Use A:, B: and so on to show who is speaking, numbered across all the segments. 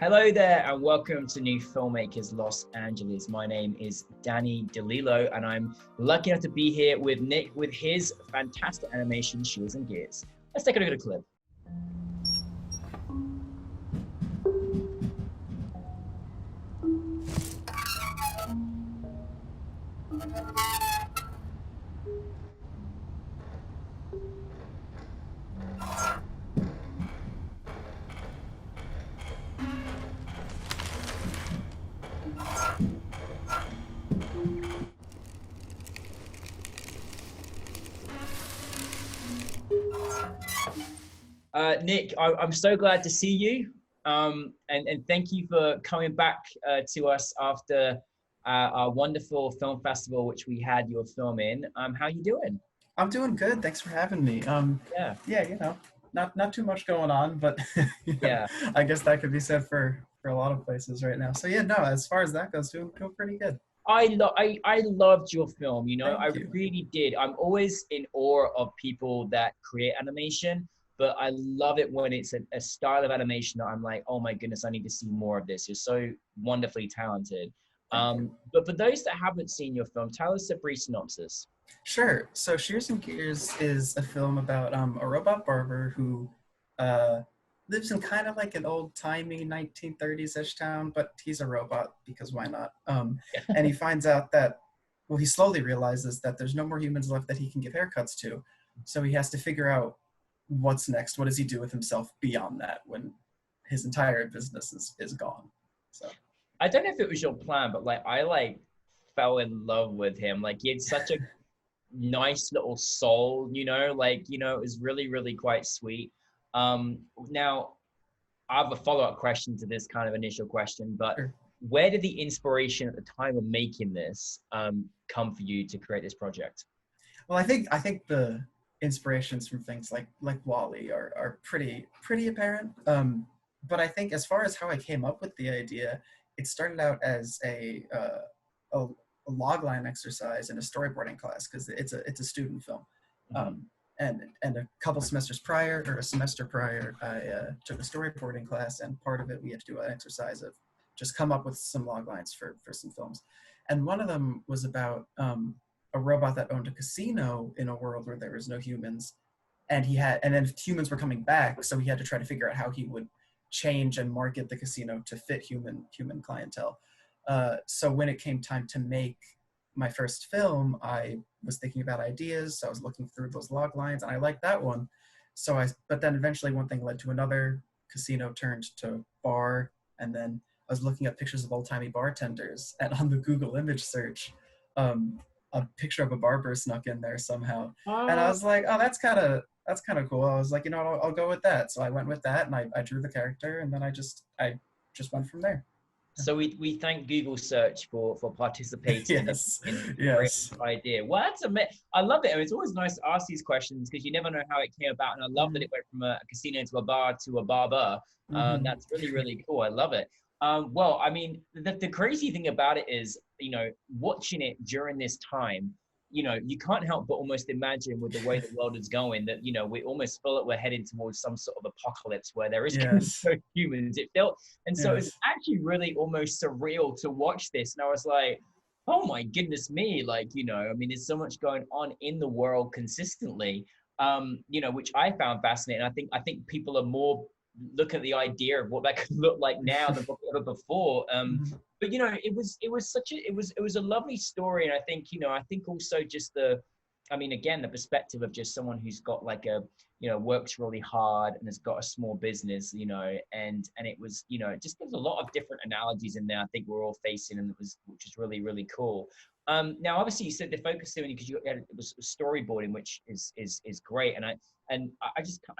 A: Hello there and welcome to New Filmmakers Los Angeles. My name is Danny De Lillo and I'm lucky enough to be here with Nick with his fantastic animation, Shears and Gears. Let's take a look at a clip. Nick, I'm so glad to see you, and thank you for coming back to us after our wonderful film festival, which we had your film in. How you doing?
B: I'm doing good. Thanks for having me.
A: Yeah,
B: Not too much going on, but
A: yeah.
B: I guess that could be said for a lot of places right now. So yeah, no, as far as that goes, doing pretty good.
A: I loved your film. I
B: Thank you.
A: really did. I'm always in awe of people that create animation, but I love it when it's a style of animation that I'm like, oh my goodness, I need to see more of this. You're so wonderfully talented.
B: Thank you.
A: But for those that haven't seen your film, tell us a brief synopsis.
B: Sure. So Shears and Gears is a film about a robot barber who uh, lives in kind of like an old-timey 1930s-ish town, but he's a robot because why not? And he finds out that, well, he slowly realizes that there's no more humans left that he can give haircuts to. So he has to figure out what's next. What does he do with himself beyond that when his entire business is gone? So
A: I don't know if it was your plan, but I fell in love with him. Like he had such a nice little soul, it was really, really quite sweet. Now I have a follow-up question to this kind of initial question, but
B: sure.
A: where did the inspiration at the time of making this come for you to create this project?
B: Well, I think the inspirations from things like Wall-E are pretty apparent. But I think as far as how I came up with the idea, it started out as a logline exercise in a storyboarding class because it's a student film. And a couple semesters prior, or a semester prior, I took a storyboarding class, and part of it we had to do an exercise of just come up with some log lines for some films. And one of them was about a robot that owned a casino in a world where there was no humans, and then humans were coming back, so he had to try to figure out how he would change and market the casino to fit human clientele. So when it came time to make my first film, I was thinking about ideas. So I was looking through those log lines, and I liked that one. But then eventually one thing led to another. Casino turned to bar, and then I was looking at pictures of old-timey bartenders, and on the Google image search, a picture of a barber snuck in there somehow, and I was like, oh, that's kind of cool. I was like, I'll go with that. So I went with that, and I drew the character, and then I just went from there.
A: So we thank Google search for participating
B: Yes,
A: in
B: yes.
A: great idea. Well, I love it. I mean, it's always nice to ask these questions because you never know how it came about. And I love that it went from a casino to a bar to a barber. That's really, really cool. I love it. Well, I mean, the crazy thing about it is, watching it during this time, you can't help but almost imagine with the way the world is going that, we almost feel that we're heading towards some sort of apocalypse where there is
B: Yes.
A: no humans. It felt, and so
B: Yes.
A: it's actually really almost surreal to watch this. And I was like, oh my goodness me, I mean, there's so much going on in the world consistently, which I found fascinating. I think people are more looking at the idea of what that could look like now than ever before. But it was a lovely story, and I think also just again, the perspective of just someone who's got works really hard and has got a small business, and it was, just there's a lot of different analogies in there. I think we're all facing, and which is really, really cool. Now, obviously, you said the focus doing because it was storyboarding, which is great, and I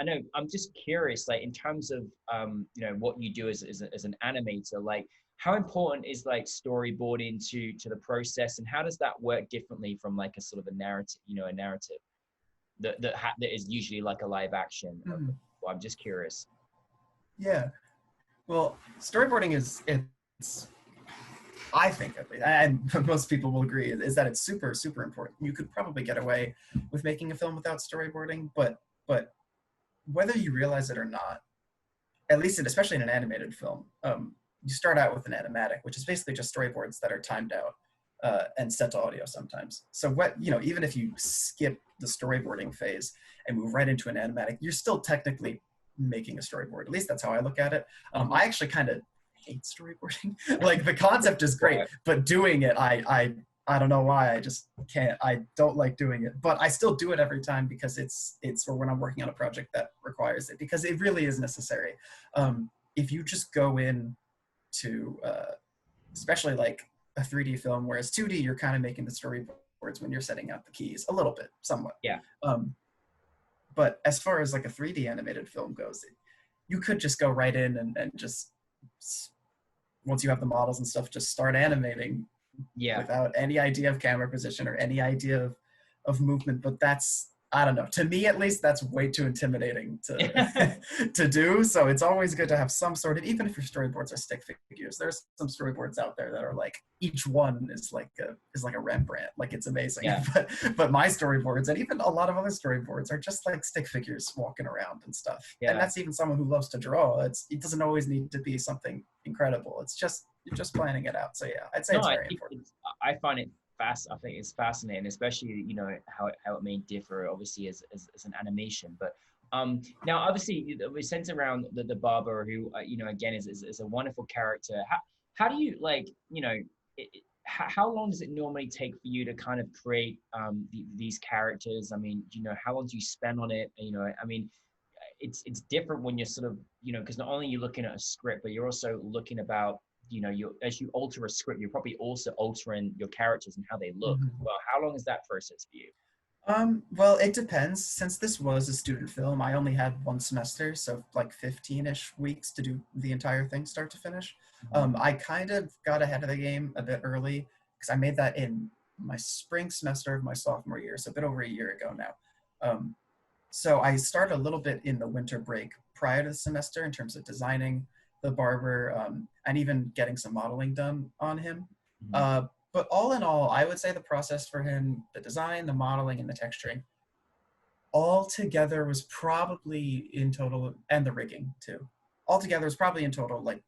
A: know I'm just curious, like in terms of what you do as an animator, like how important is storyboarding to the process, and how does that work differently from like a sort of a narrative, that is usually like a live action? Well, I'm just curious.
B: Yeah. Well, storyboarding it's I think, at least, and most people will agree, is that it's super, super important. You could probably get away with making a film without storyboarding, but whether you realize it or not, at least especially in an animated film, you start out with an animatic, which is basically just storyboards that are timed out and set to audio sometimes. So what, even if you skip the storyboarding phase and move right into an animatic, you're still technically making a storyboard. At least that's how I look at it. I actually kind of hate storyboarding. Like the concept is great, but doing it, I don't know why. I just can't. I don't like doing it, but I still do it every time because it's for when I'm working on a project that requires it, because it really is necessary. If you just go in to, especially like a 3D film, whereas 2D, you're kind of making the storyboards when you're setting out the keys a little bit, somewhat.
A: Yeah.
B: But as far as like a 3D animated film goes, you could just go right in and just, once you have the models and stuff, just start animating without any idea of camera position or any idea of movement. But that's, I don't know, to me at least, that's way too intimidating to to do. So it's always good to have some sort of, even if your storyboards are stick figures, there's some storyboards out there that are like, each one is like a Rembrandt, like it's amazing.
A: Yeah.
B: But my storyboards, and even a lot of other storyboards, are just like stick figures walking around and stuff. Yeah. And that's even someone who loves to draw. It doesn't always need to be something incredible. It's just, you're just planning it out. So yeah, I'd say it's very important.
A: I find it I think it's fascinating, especially how it may differ obviously as an animation. But now obviously we sense around the barber who again is a wonderful character. How do you how long does it normally take for you to kind of create these characters? I mean, how long do you spend on it? I mean, it's different when you're sort of because not only you're looking at a script, but you're also looking about as you alter a script, you're probably also altering your characters and how they look. Well, how long is that process for you?
B: Well, it depends. Since this was a student film, I only had one semester, so like 15-ish weeks to do the entire thing start to finish. I kind of got ahead of the game a bit early because I made that in my spring semester of my sophomore year, so a bit over a year ago now. So I started a little bit in the winter break prior to the semester in terms of designing the barber, and even getting some modeling done on him. But all in all, I would say the process for him, the design, the modeling, and the texturing, all together was probably in total, and the rigging too, all together was probably in total like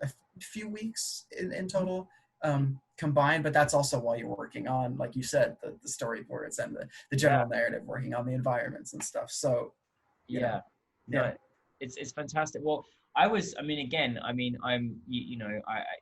B: a few weeks in total combined. But that's also while you're working on, like you said, the storyboards and the general narrative, working on the environments and stuff. So
A: no, it's fantastic. Well, I'm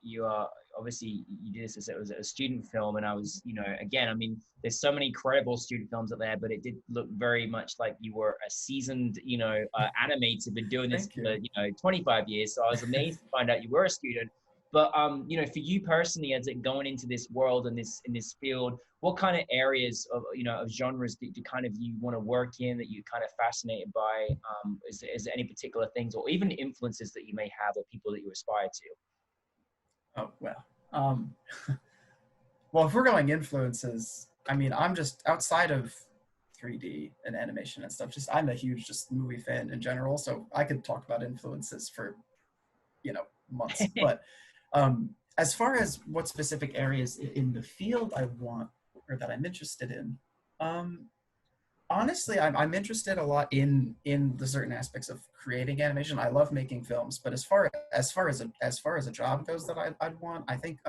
A: you are obviously, you did this as it was a student film, and I was, again, I mean, there's so many incredible student films out there, but it did look very much like you were a seasoned, animator, been doing this for 25 years. So I was amazed to find out you were a student. But for you personally, as it going into this world and in this field, what kind of areas of of genres do kind of you want to work in, that you kind of fascinated by? Is there any particular things, or even influences that you may have, or people that you aspire to?
B: Oh well, well, if we're going influences, I mean, I'm just outside of 3D and animation and stuff. I'm a huge movie fan in general, so I could talk about influences for months. But as far as what specific areas in the field I want, or that I'm interested in, honestly, I'm interested a lot in the certain aspects of creating animation. I love making films, but as far as a job goes that I'd want, I think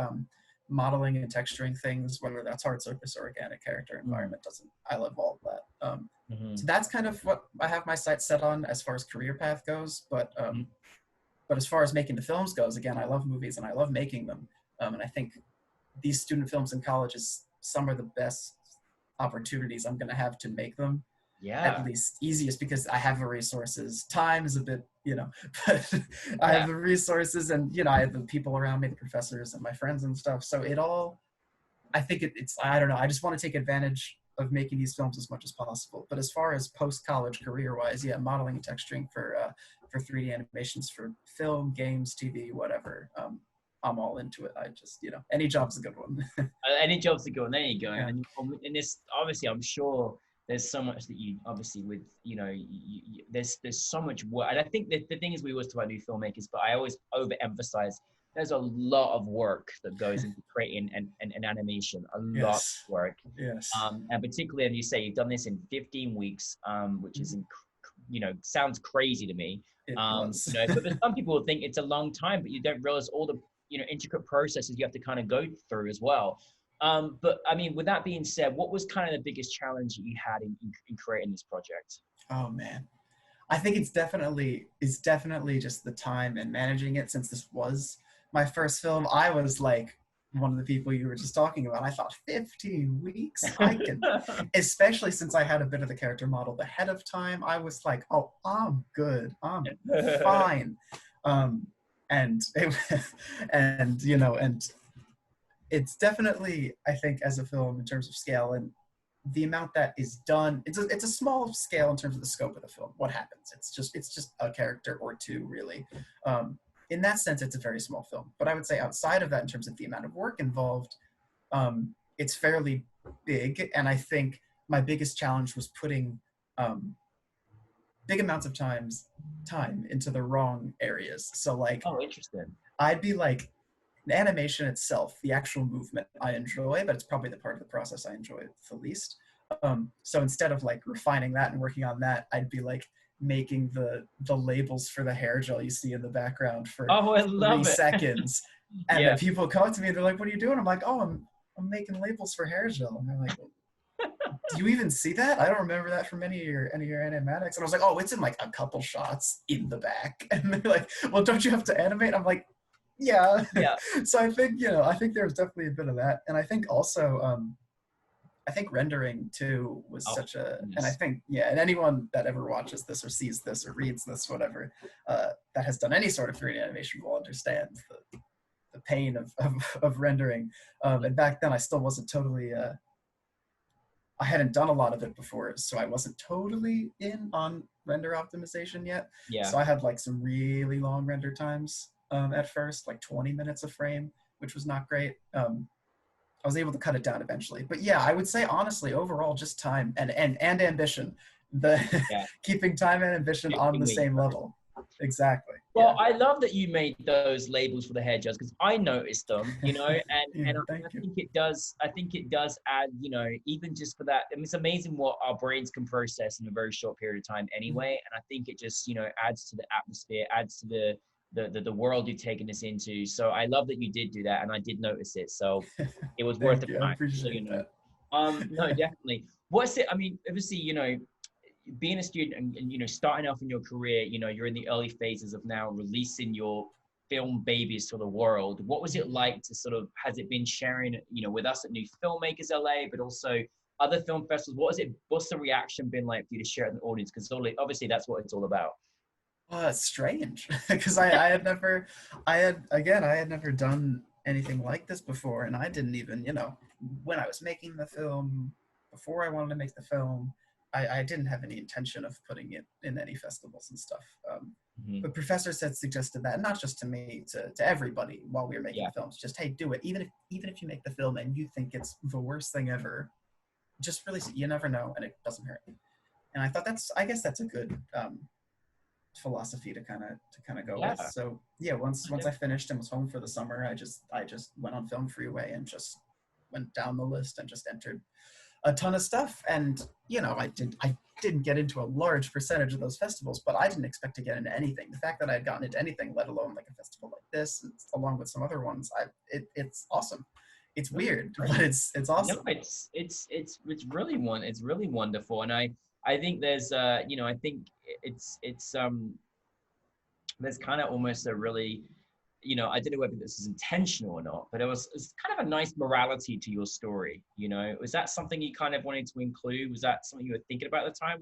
B: modeling and texturing things, whether that's hard surface or organic character environment, I love all of that. So that's kind of what I have my sights set on as far as career path goes. But as far as making the films goes, again, I love movies and I love making them. And I think these student films in college is some of the best opportunities I'm going to have to make them. At least easiest, because I have the resources. Time is a bit, but I have the resources, and, I have the people around me, the professors and my friends and stuff. So I think it's, I don't know. I just want to take advantage of making these films as much as possible. But as far as post-college career-wise, modeling and texturing for 3D animations for film, games, TV, whatever. I'm all into it. I just, any job's a good one.
A: Any job's a good one. There you go. Yeah. And this, obviously, I'm sure there's so much that you, obviously, with, there's so much work. And I think that the thing is, we always talk about new filmmakers, but I always overemphasize there's a lot of work that goes into creating an animation, a lot of work.
B: Yes.
A: And particularly, as you say, you've done this in 15 weeks, which is you know, sounds crazy to me.
B: It was.
A: You know, but there's some people who think it's a long time, but you don't realize all the, you know, intricate processes you have to kind of go through as well. But I mean, with that being said, what was kind of the biggest challenge that you had in creating this project?
B: Oh man. I think it's definitely just the time and managing it. Since this was my first film, I was like one of the people you were just talking about. I thought 15 weeks, I can, especially since I had a bit of the character modeled ahead of time. I was like, oh, I'm good, I'm fine. And it, and you know, and it's definitely, I think, as a film in terms of scale and the amount that is done, it's a small scale in terms of the scope of the film. What happens? It's just a character or two, really. In that sense, it's a very small film. But I would say outside of that, in terms of the amount of work involved, it's fairly big. And I think my biggest challenge was putting big amounts of time into the wrong areas. So like,
A: Oh, interesting.
B: I'd be like, the animation itself, the actual movement I enjoy, but it's probably the part of the process I enjoy the least. So instead of like refining that and working on that, I'd be like making the labels for the hair gel you see in the background for
A: Oh, I love
B: 3
A: it.
B: seconds. And
A: Yeah.
B: then people come up to me and they're like, what are you doing? I'm like, oh, I'm making labels for hair gel. And they're like, do you even see that? I don't remember that from any of your animatics. And I was like, oh, it's in like a couple shots in the back. And they're like, well, don't you have to animate? I'm like, yeah. So I think, you know, I think there was definitely a bit of that. And I think also, I think rendering too was such a, and I think, yeah, and anyone that ever watches this or sees this or reads this, whatever, that has done any sort of 3D animation will understand the pain of rendering. And back then I still wasn't totally, I hadn't done a lot of it before, so I wasn't totally in on render optimization yet.
A: Yeah.
B: So I had like some really long render times at first, like 20 minutes a frame, which was not great. I was able to cut it down eventually. But yeah, I would say honestly, overall, just time and ambition. Keeping time and ambition on the same level. Exactly.
A: Well, I love that you made those labels for the hair gels because I noticed them, you know, and I think it does add, you know, even just for that. I mean, it's amazing what our brains can process in a very short period of time anyway. And I think it just, you know, adds to the atmosphere, adds to the world you've taken us into. So I love that you did do that, and I did notice it. So it was worth the time.
B: I appreciate that.
A: No, definitely. What's it? I mean, obviously, you know, being a student and you know, starting off in your career, you know, you're in the early phases of now releasing your film babies to the world. What was it like to sort of, has it been sharing, you know, with us at New Filmmakers LA, but also other film festivals? What's the reaction been like for you to share it with the audience? Because obviously that's what it's all about.
B: It's strange because I had never done anything like this before, and I didn't even, you know, when I was making the film, before I wanted to make the film, I didn't have any intention of putting it in any festivals and stuff. But professors had suggested that, not just to me, to everybody while we were making films, just, hey, do it. Even if you make the film and you think it's the worst thing ever, just release it. You never know, and it doesn't hurt. And I thought I guess that's a good philosophy to kind of go with. So yeah, once I finished and was home for the summer, I just went on Film Freeway and just went down the list and just entered a ton of stuff. And you know, I didn't get into a large percentage of those festivals, but I didn't expect to get into anything. The fact that I had gotten into anything, let alone like a festival like this, along with some other ones, it's awesome. It's weird, but it's awesome.
A: No, it's really wonderful, and I think there's you know, I think it's there's kind of almost a really, you know, I don't know whether this is intentional or not, but it's kind of a nice morality to your story. You know, was that something you kind of wanted to include? Was that something you were thinking about at the time?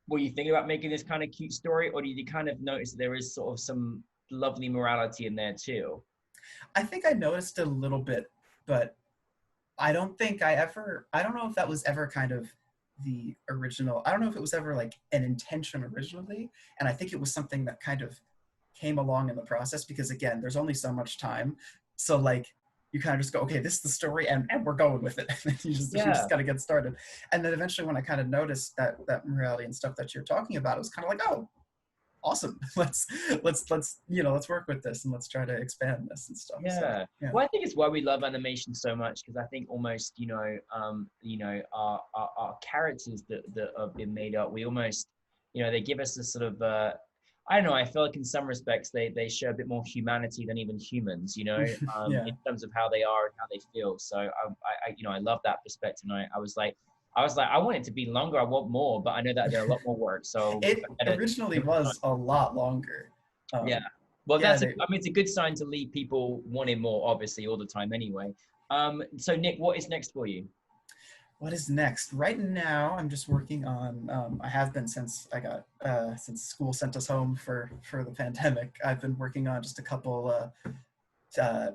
A: Were you thinking about making this kind of cute story, or did you kind of notice that there is sort of some lovely morality in there too?
B: I think I noticed it a little bit, but I don't know if that was ever kind of the original. I don't know if it was ever like an intention originally. And I think it was something that kind of came along in the process, because again, there's only so much time. So like, you kind of just go, okay, this is the story and we're going with it. you just got to get started. And then eventually when I kind of noticed that morality and stuff that you're talking about, it was kind of like, oh, awesome. Let's you know, let's work with this and let's try to expand this and stuff.
A: Yeah.
B: So, yeah.
A: Well, I think it's why we love animation so much, because I think almost, you know, our characters that have been made up, we almost, you know, they give us a sort of, I don't know, I feel like in some respects they show a bit more humanity than even humans, you know,
B: Yeah.
A: in terms of how they are and how they feel. So you know, I love that perspective. And I was like, I want it to be longer. I want more, but I know that they're a lot more work. So
B: It
A: I gotta
B: originally
A: give it time.
B: was a lot longer.
A: Yeah.
B: Um,
A: Well,
B: yeah,
A: I mean, it's a good sign to leave people wanting more, obviously, all the time anyway. So Nick, what is next for you?
B: what is next? Right now, I'm just working on. I have been since I got since school sent us home for the pandemic. I've been working on just a couple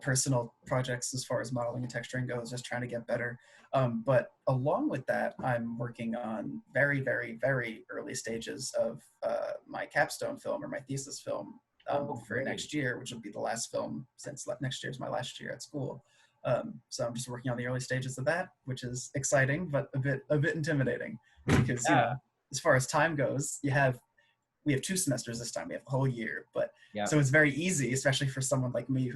B: personal projects as far as modeling and texturing goes, just trying to get better. But along with that, I'm working on very, very, very early stages of my capstone film or my thesis film
A: Oh,
B: for
A: great.
B: next year, which will be the last film since next year is my last year at school. So I'm just working on the early stages of that, which is exciting, but a bit intimidating because, you
A: Yeah.
B: know, as far as time goes, we have 2 semesters this time. We have a whole year, but
A: Yeah.
B: so it's very easy, especially for someone like me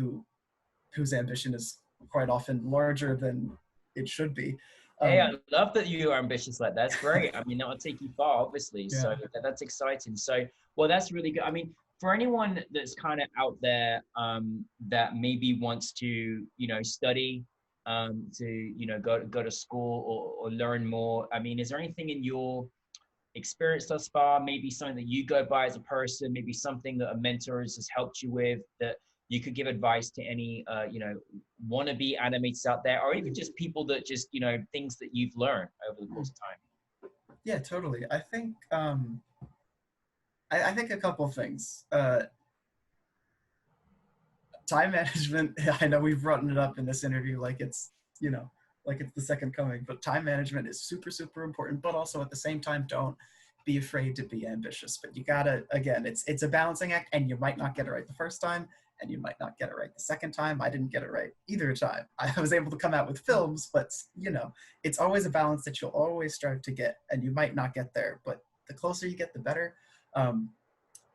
B: whose ambition is quite often larger than it should be.
A: Hey, I love that you are ambitious like that. That's great. I mean, that'll take you far, obviously. So
B: Yeah.
A: that's exciting. So, well, that's really good. I mean, for anyone that's kind of out there that maybe wants to, you know, study, to, you know, go to school or learn more. I mean, is there anything in your experience thus far, maybe something that you go by as a person, maybe something that a mentor has helped you with that you could give advice to any, you know, wannabe animators out there, or even just people that just, you know, things that you've learned over the course of time?
B: Yeah, totally. I think I think a couple of things. Time management. I know we've brought it up in this interview like it's, you know, like it's the second coming, but time management is super, super important. But also at the same time, don't be afraid to be ambitious. But you gotta, again, it's a balancing act, and you might not get it right the first time, and you might not get it right the second time. I didn't get it right either time. I was able to come out with films, but you know, it's always a balance that you'll always strive to get, and you might not get there, but the closer you get, the better. Um,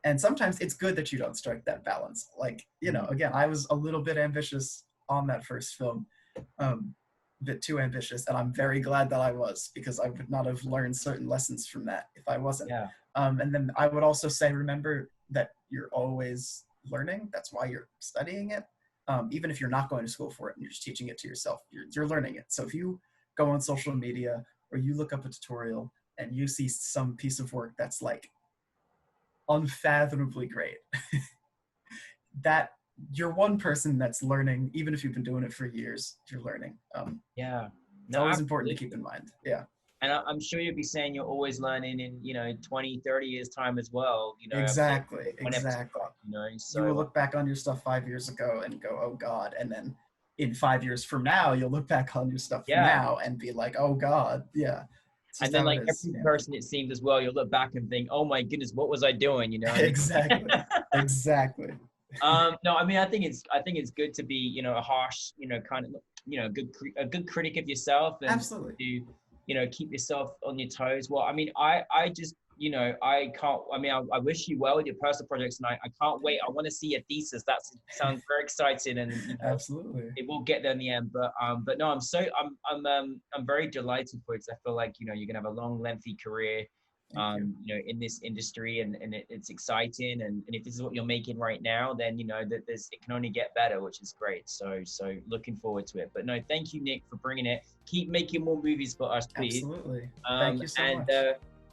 B: and sometimes it's good that you don't strike that balance. Like, you know, again, I was a little bit ambitious on that first film, a bit too ambitious, and I'm very glad that I was, because I would not have learned certain lessons from that if I wasn't.
A: Yeah.
B: And then I would also say, remember that you're always learning. That's why you're studying it. Even if you're not going to school for it and you're just teaching it to yourself, you're learning it. So if you go on social media or you look up a tutorial and you see some piece of work that's like unfathomably great, that you're one person that's learning. Even if you've been doing it for years, you're learning.
A: Yeah.
B: It's
A: No,
B: always important to
A: absolutely.
B: keep in mind. Yeah,
A: And I'm sure you'll be saying you're always learning in, you know, 20, 30 years time as well, you know,
B: exactly,
A: will never
B: exactly.
A: stop, you know,
B: You will
A: so
B: look back on your stuff 5 years ago and go, oh God. And then in 5 years from now, you'll look back on your stuff from
A: yeah.
B: now and be like, oh God. Yeah. It's
A: And
B: just
A: then
B: how it
A: like
B: is.
A: every
B: Yeah.
A: person it seems as well, you'll look back and think, oh my goodness, what was I doing? You know what I mean?
B: Exactly. Exactly.
A: No, I mean, I think it's good to be, you know, a harsh, you know, kind of, you know, a good critic of yourself, and
B: Absolutely.
A: to, you know, keep yourself on your toes. Well, I mean, I just, you know, I can't, I mean, I wish you well with your personal projects, and I can't wait. I want to see a thesis. That sounds very exciting, and you know,
B: Absolutely.
A: it will get there in the end. But no, I'm very delighted for it, because I feel like, you know, you're gonna have a long, lengthy career,
B: Thank you.
A: you know, in this industry, and it's exciting. And if this is what you're making right now, then you know that it can only get better, which is great. So looking forward to it. But no, thank you, Nick, for bringing it. Keep making more movies for us, please.
B: Absolutely. Thank you so much.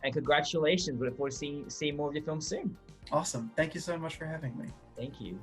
A: And congratulations. We look forward to seeing more of your films soon.
B: Awesome. Thank you so much for having me.
A: Thank you.